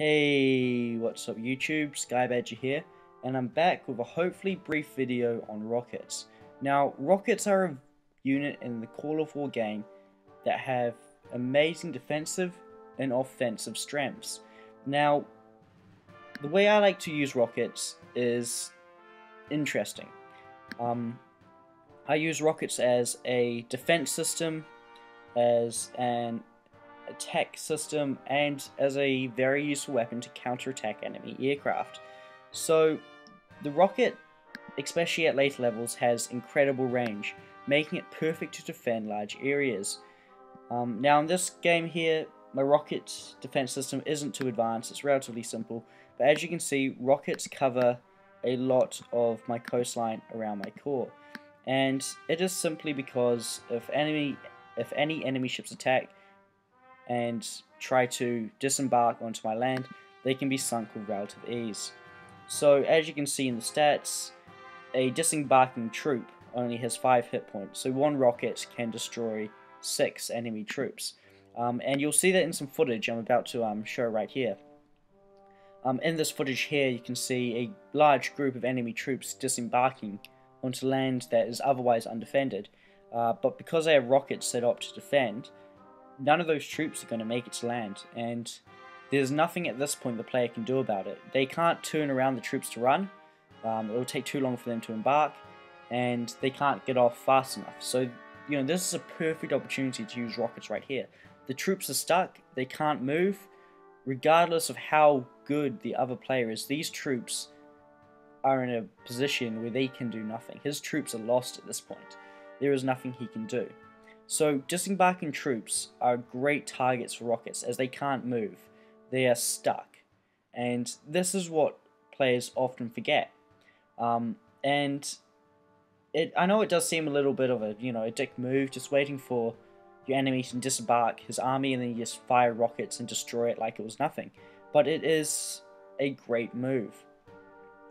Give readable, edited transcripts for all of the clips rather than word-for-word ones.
Hey, what's up YouTube? Skybadger here, and I'm back with a hopefully brief video on rockets. Now, rockets are a unit in the Call of War game that have amazing defensive and offensive strengths. Now, the way I like to use rockets is interesting. I use rockets as a defense system, as an attack system, and as a very useful weapon to counterattack enemy aircraft. So the rocket, especially at later levels, has incredible range, making it perfect to defend large areas. Now in this game here, my rocket defense system isn't too advanced, it's relatively simple, but as you can see, rockets cover a lot of my coastline around my core. And it is simply because if any enemy ships attack and try to disembark onto my land, they can be sunk with relative ease. So as you can see in the stats, a disembarking troop only has 5 hit points, so one rocket can destroy 6 enemy troops. And you'll see that in some footage I'm about to show right here. In this footage here you can see a large group of enemy troops disembarking onto land that is otherwise undefended, but because they have rockets set up to defend, none of those troops are going to make it to land, and there's nothing at this point the player can do about it. They can't turn around the troops to run, it will take too long for them to embark, and they can't get off fast enough. So, this is a perfect opportunity to use rockets right here. The troops are stuck, they can't move, regardless of how good the other player is. These troops are in a position where they can do nothing. His troops are lost at this point. There is nothing he can do. So disembarking troops are great targets for rockets as they can't move. They are stuck. And this is what players often forget. I know it does seem a little bit of a dick move, just waiting for your enemy to disembark his army and then you just fire rockets and destroy it like it was nothing. But it is a great move.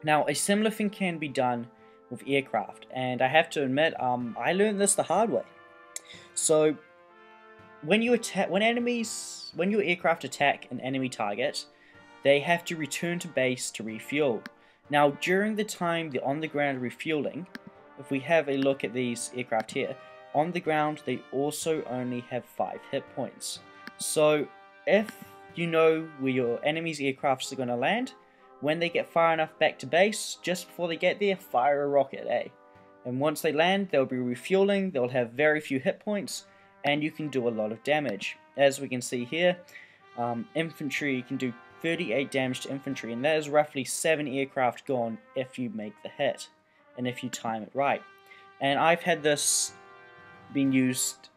Now, a similar thing can be done with aircraft, and I have to admit, I learned this the hard way. So, when your aircraft attack an enemy target, they have to return to base to refuel. Now, during the time they're on the ground refueling, if we have a look at these aircraft here, on the ground they also only have 5 hit points. So, if you know where your enemy's aircrafts are going to land, when they get far enough back to base, just before they get there, fire a rocket, And once they land, they'll be refueling, they'll have very few hit points, and you can do a lot of damage. As we can see here, infantry, you can do 38 damage to infantry, and that is roughly 7 aircraft gone if you make the hit, and if you time it right. And I've had this being used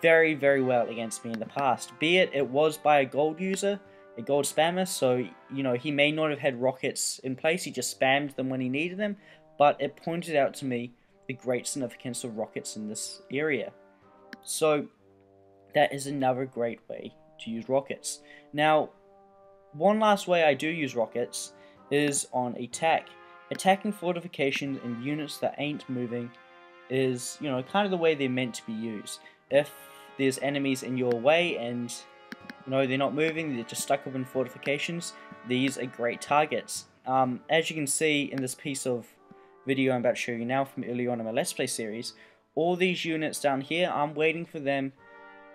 very, very well against me in the past, be it was by a gold user, a gold spammer, so he may not have had rockets in place, he just spammed them when he needed them, but it pointed out to me the great significance of rockets in this area. So that is another great way to use rockets. Now, one last way I do use rockets is on attack. Attacking fortifications and units that ain't moving is, kind of the way they're meant to be used. If there's enemies in your way and they're not moving, they're just stuck up in fortifications, these are great targets. As you can see in this piece of video I'm about to show you now from earlier on in my Let's Play series, all these units down here, I'm waiting for them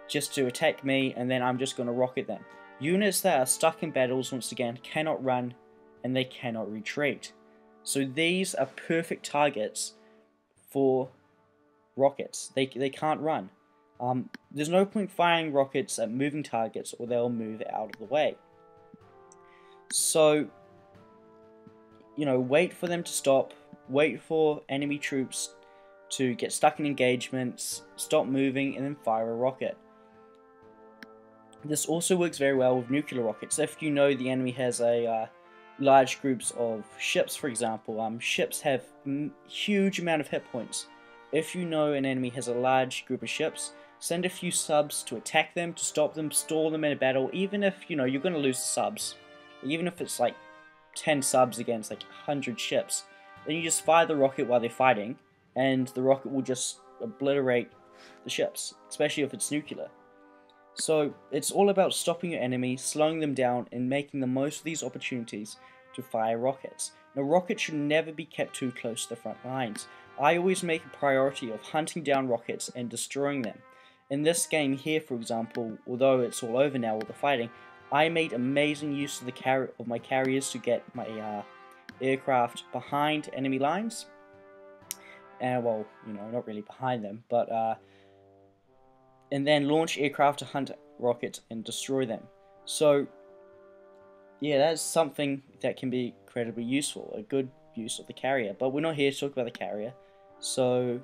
just to attack me, and then I'm just going to rocket them. Units that are stuck in battles, once again, cannot run, and they cannot retreat. So these are perfect targets for rockets. They can't run. There's no point firing rockets at moving targets or they'll move out of the way. So, wait for them to stop, wait for enemy troops to get stuck in engagements, stop moving, and then fire a rocket. This also works very well with nuclear rockets. If you know the enemy has large groups of ships, for example, ships have huge amount of hit points. If you know an enemy has a large group of ships, send a few subs to attack them, to stop them, stall them in a battle, even if, you're going to lose the subs. Even if it's like 10 subs against like 100 ships. Then you just fire the rocket while they're fighting, and the rocket will just obliterate the ships, especially if it's nuclear. So it's all about stopping your enemy, slowing them down, and making the most of these opportunities to fire rockets. Now, rockets should never be kept too close to the front lines. I always make a priority of hunting down rockets and destroying them. In this game here, for example, although it's all over now, all the fighting, I made amazing use of my carriers to get my aircraft behind enemy lines. And well, not really behind them, but and then launch aircraft to hunt rockets and destroy them. So yeah, that's something that can be incredibly useful, a good use of the carrier. But we're not here to talk about the carrier. So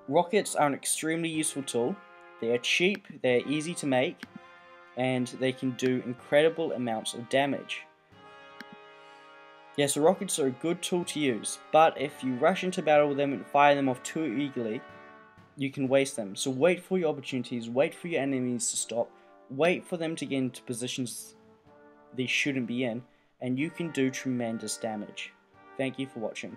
rockets are an extremely useful tool. They are cheap, they're easy to make, and they can do incredible amounts of damage. Yeah, so rockets are a good tool to use, but if you rush into battle with them and fire them off too eagerly, you can waste them. So wait for your opportunities, wait for your enemies to stop, wait for them to get into positions they shouldn't be in, and you can do tremendous damage. Thank you for watching.